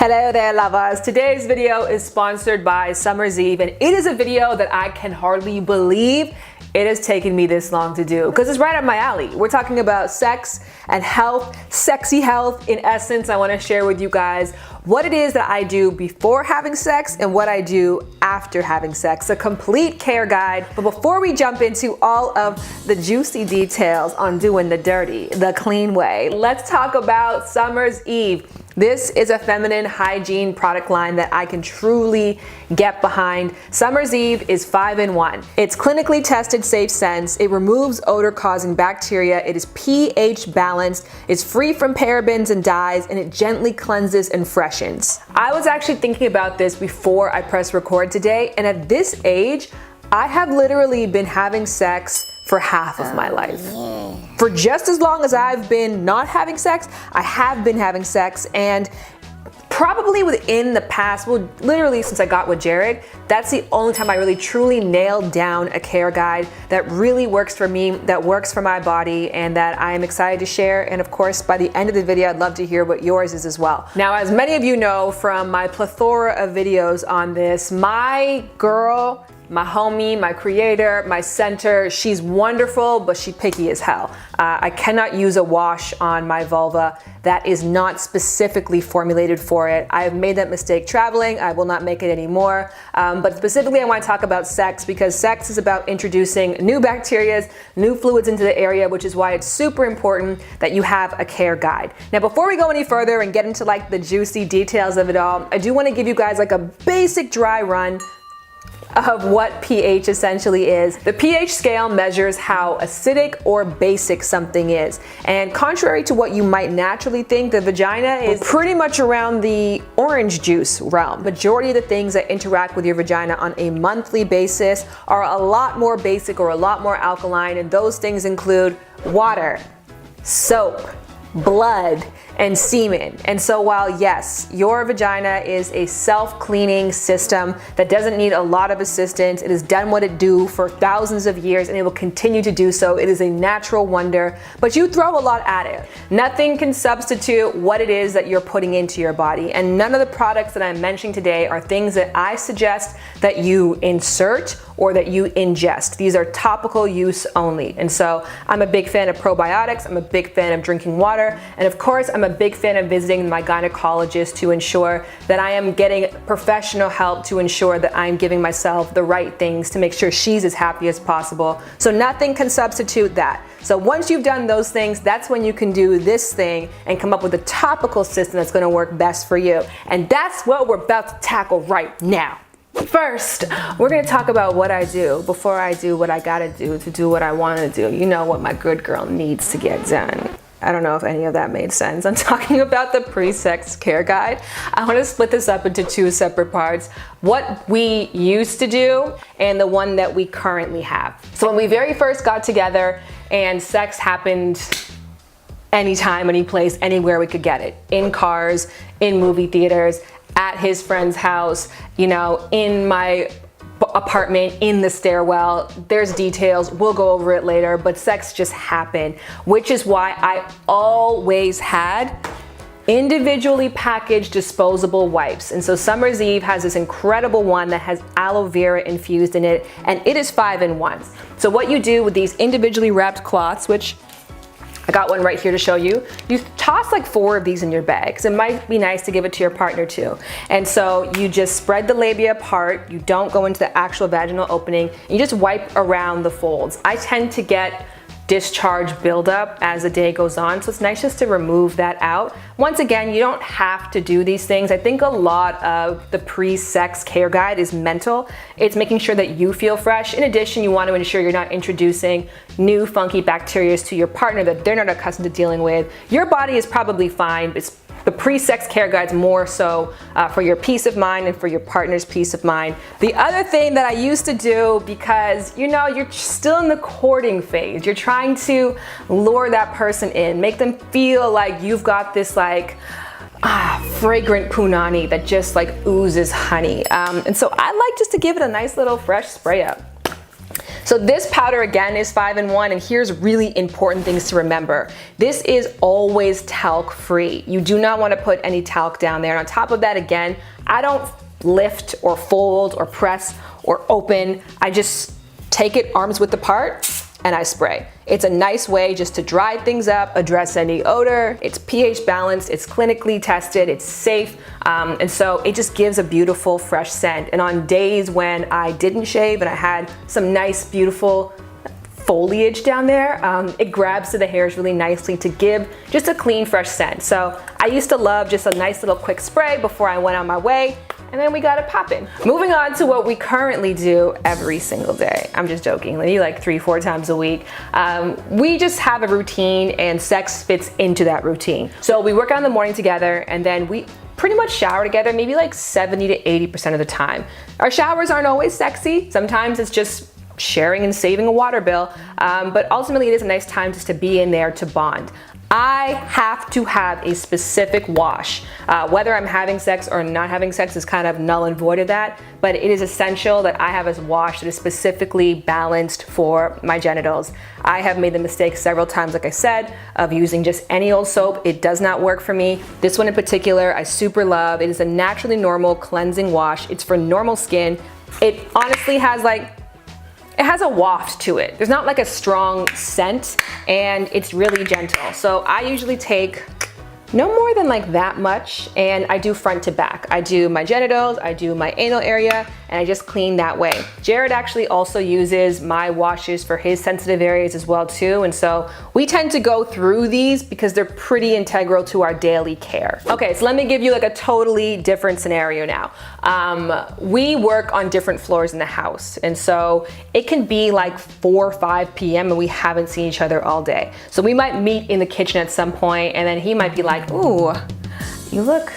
Hello there, lovers. Today's video is sponsored by Summer's Eve, and it is a video that I can hardly believe it has taken me this long to do because it's right up my alley. We're talking about sex and health, sexy health. In essence, I want to share with you guys what it is that I do before having sex and what I do after having sex, a complete care guide. But before we jump into all of the juicy details on doing the dirty, the clean way, let's talk about Summer's Eve. This is a feminine hygiene product line that I can truly get behind. Summer's Eve is 5-in-1. It's clinically tested safe scents. It removes odor-causing bacteria. It is pH balanced. It's free from parabens and dyes, and it gently cleanses and freshens. I was actually thinking about this before I pressed record today, and at this age, I have literally been having sex for half of my life. For just as long as I've been not having sex, I have been having sex, and probably within the past, well, literally since I got with Jared, that's the only time I really truly nailed down a care guide that really works for me, that works for my body, and that I am excited to share. And of course, by the end of the video, I'd love to hear what yours is as well. Now, as many of you know from my plethora of videos on this, my girl, my homie, my creator, my center, she's wonderful, but she's picky as hell. I cannot use a wash on my vulva that is not specifically formulated for it. I have made that mistake traveling. I will not make it anymore. But specifically, I want to talk about sex because sex is about introducing new bacteria, new fluids into the area, which is why it's super important that you have a care guide. Now, before we go any further and get into like the juicy details of it all, I do want to give you guys like a basic dry run of what pH essentially is. The pH scale measures how acidic or basic something is. And contrary to what you might naturally think, the vagina is pretty much around the orange juice realm. Majority of the things that interact with your vagina on a monthly basis are a lot more basic or a lot more alkaline, and those things include water, soap, blood, and semen. And so while yes, your vagina is a self-cleaning system that doesn't need a lot of assistance, it has done what it do for thousands of years and it will continue to do so. It is a natural wonder, but you throw a lot at it. Nothing can substitute what it is that you're putting into your body, and none of the products that I'm mentioning today are things that I suggest that you insert or that you ingest. These are topical use only. And so I'm a big fan of probiotics, I'm a big fan of drinking water, and of course I'm a big fan of visiting my gynecologist to ensure that I am getting professional help to ensure that I'm giving myself the right things to make sure she's as happy as possible. So nothing can substitute that. So once you've done those things, that's when you can do this thing and come up with a topical system that's gonna work best for you. And that's what we're about to tackle right now. First, we're gonna talk about what I do before I do what I gotta do to do what I wanna do. You know what my good girl needs to get done. I don't know if any of that made sense. I'm talking about the pre-sex care guide. I want to split this up into two separate parts. What we used to do and the one that we currently have. So when we very first got together and sex happened anytime, any place, anywhere we could get it. In cars, in movie theaters, at his friend's house, you know, in my apartment, in the stairwell. There's details, we'll go over it later, but sex just happened, which is why I always had individually packaged disposable wipes. And so Summer's Eve has this incredible one that has aloe vera infused in it, and it is 5-in-1. So what you do with these individually wrapped cloths, which I got one right here to show you. You toss like 4 of these in your bag because it might be nice to give it to your partner too. And so you just spread the labia apart. You don't go into the actual vaginal opening. You just wipe around the folds. I tend to get discharge buildup as the day goes on, so it's nice just to remove that out. Once again, you don't have to do these things. I think a lot of the pre-sex care guide is mental. It's making sure that you feel fresh. In addition, you want to ensure you're not introducing new funky bacteria to your partner that they're not accustomed to dealing with. Your body is probably fine. It's the pre-sex care guide's more so for your peace of mind and for your partner's peace of mind. The other thing that I used to do, because you know you're still in the courting phase, you're trying to lure that person in, make them feel like you've got this like fragrant punani that just like oozes honey. And so I like just to give it a nice little fresh spray up. So this powder again is 5-in-1, and here's really important things to remember. This is always talc free. You do not want to put any talc down there. And on top of that, again, I don't lift or fold or press or open. I just take it arm's width apart and I spray. It's a nice way just to dry things up, address any odor. It's pH balanced, it's clinically tested, it's safe, and so it just gives a beautiful fresh scent. And on days when I didn't shave and I had some nice beautiful foliage down there, it grabs to the hairs really nicely to give just a clean, fresh scent. So I used to love just a nice little quick spray before I went on my way, and then we got it popping. Moving on to what we currently do every single day. I'm just joking, maybe like 3-4 times a week. We just have a routine, and sex fits into that routine. So we work out in the morning together, and then we pretty much shower together maybe like 70 to 80% of the time. Our showers aren't always sexy. Sometimes it's just sharing and saving a water bill, but ultimately it is a nice time just to be in there to bond. I have to have a specific wash. Whether I'm having sex or not having sex is kind of null and void of that, but it is essential that I have a wash that is specifically balanced for my genitals. I have made the mistake several times, like I said, of using just any old soap. It does not work for me. This one in particular, I super love. It is a naturally normal cleansing wash. It's for normal skin. It honestly has it has a waft to it. There's not like a strong scent, and it's really gentle. So I usually take no more than like that much, and I do front to back. I do my genitals, I do my anal area, and I just clean that way. Jared actually also uses my washes for his sensitive areas as well too, and so we tend to go through these because they're pretty integral to our daily care. Okay, so let me give you like a totally different scenario now. We work on different floors in the house, and so it can be like 4 or 5 p.m. and we haven't seen each other all day. So we might meet in the kitchen at some point, and then he might be like, "Ooh, you look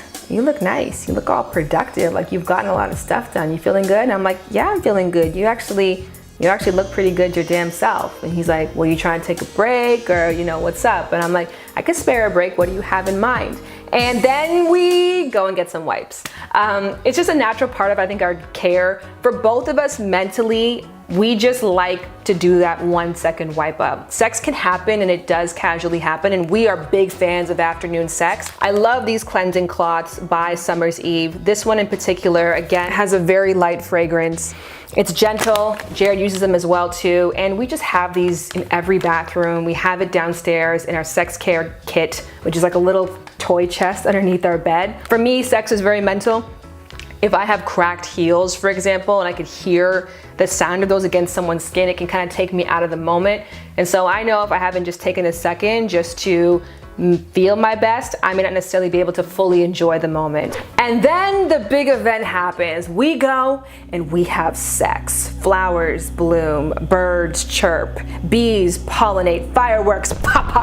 nice. You look all productive. Like you've gotten a lot of stuff done. You feeling good?" And I'm like, "Yeah, I'm feeling good. You actually look pretty good your damn self." And he's like, "Well, you trying to take a break, or what's up?" And I'm like, "I could spare a break. What do you have in mind?" And then we go and get some wipes. It's just a natural part of, I think, our care. For both of us mentally, we just like to do that 1-second wipe up. Sex can happen, and it does casually happen, and we are big fans of afternoon sex. I love these cleansing cloths by Summer's Eve. This one in particular, again, has a very light fragrance. It's gentle. Jared uses them as well too, and we just have these in every bathroom. We have it downstairs in our sex care kit, which is like a little toy chest underneath our bed. For me, sex is very mental. If I have cracked heels, for example, and I could hear the sound of those against someone's skin, it can kind of take me out of the moment. And so I know if I haven't just taken a second just to feel my best, I may not necessarily be able to fully enjoy the moment. And then the big event happens. We go and we have sex. Flowers bloom, birds chirp, bees pollinate, fireworks pop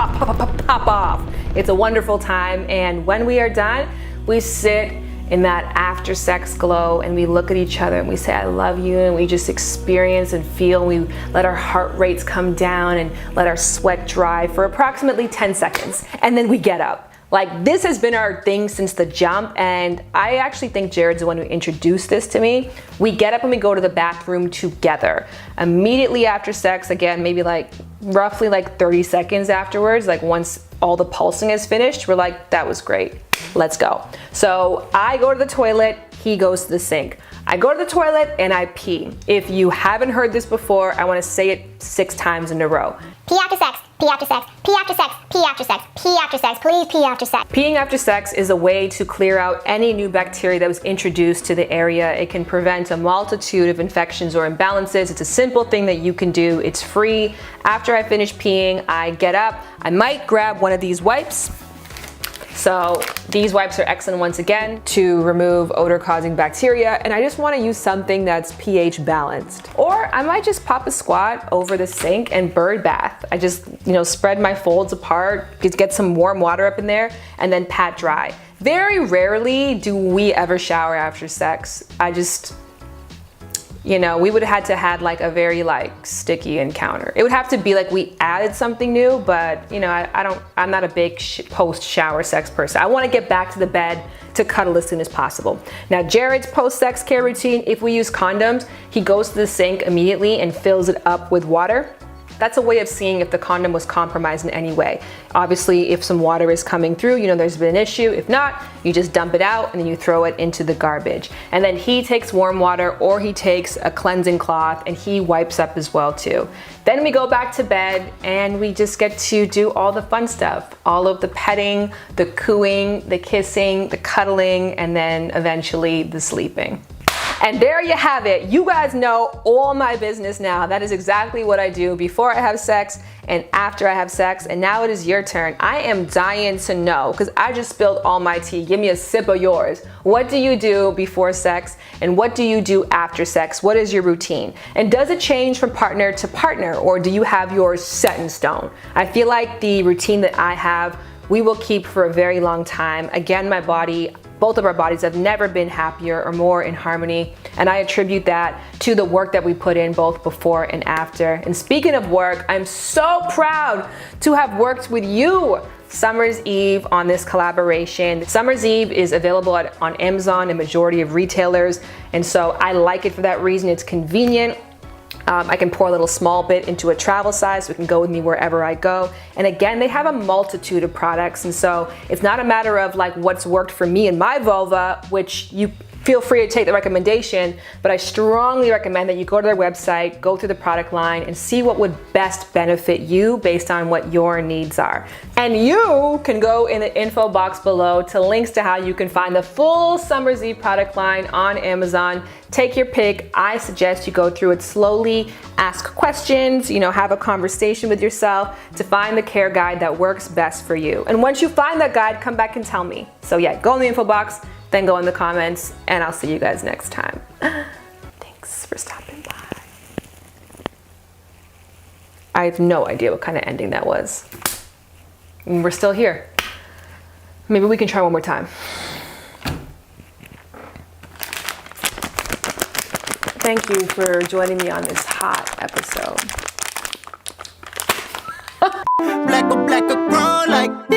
off. It's a wonderful time, and when we are done, we sit in that after sex glow and we look at each other and we say, "I love you," and we just experience and feel. We let our heart rates come down and let our sweat dry for approximately 10 seconds, and then we get up. Like, this has been our thing since the jump, and I actually think Jared's the one who introduced this to me. We get up and we go to the bathroom together. Immediately after sex, again, maybe like roughly like 30 seconds afterwards, like once all the pulsing is finished, we're like, "That was great. Let's go." So I go to the toilet, he goes to the sink. I go to the toilet and I pee. If you haven't heard this before, I want to say it 6 times in a row. Pee after sex, pee after sex, pee after sex, pee after sex, pee after sex, please pee after sex. Peeing after sex is a way to clear out any new bacteria that was introduced to the area. It can prevent a multitude of infections or imbalances. It's a simple thing that you can do. It's free. After I finish peeing, I get up. I might grab one of these wipes. So these wipes are excellent once again to remove odor-causing bacteria, and I just want to use something that's pH balanced. Or I might just pop a squat over the sink and bird bath. I just, spread my folds apart, get some warm water up in there, and then pat dry. Very rarely do we ever shower after sex. you know, we would have had to had like a very like sticky encounter. It would have to be like we added something new, but you know, I'm not a big post-shower sex person. I want to get back to the bed to cuddle as soon as possible. Now, Jared's post-sex care routine, if we use condoms, he goes to the sink immediately and fills it up with water. That's a way of seeing if the condom was compromised in any way. Obviously, if some water is coming through, you know there's been an issue. If not, you just dump it out and then you throw it into the garbage. And then he takes warm water or he takes a cleansing cloth and he wipes up as well too. Then we go back to bed and we just get to do all the fun stuff. All of the petting, the cooing, the kissing, the cuddling, and then eventually the sleeping. And there you have it. You guys know all my business now. That is exactly what I do before I have sex and after I have sex. And now it is your turn. I am dying to know because I just spilled all my tea. Give me a sip of yours. What do you do before sex and what do you do after sex? What is your routine? And does it change from partner to partner or do you have yours set in stone? I feel like the routine that I have, we will keep for a very long time. Again, both of our bodies have never been happier or more in harmony. And I attribute that to the work that we put in both before and after. And speaking of work, I'm so proud to have worked with you, Summer's Eve, on this collaboration. Summer's Eve is available on Amazon and majority of retailers. And so I like it for that reason. It's convenient. I can pour a little small bit into a travel size so it can go with me wherever I go. And again, they have a multitude of products. And so it's not a matter of like what's worked for me and my vulva, which you feel free to take the recommendation, but I strongly recommend that you go to their website, go through the product line and see what would best benefit you based on what your needs are. And you can go in the info box below to links to how you can find the full Summer's Eve product line on Amazon. Take your pick. I suggest you go through it slowly, ask questions, you know, have a conversation with yourself to find the care guide that works best for you. And once you find that guide, come back and tell me. So yeah, go in the info box, then go in the comments, and I'll see you guys next time. Thanks for stopping by. I have no idea what kind of ending that was. And we're still here. Maybe we can try one more time. Thank you for joining me on this hot episode. Black, black, girl like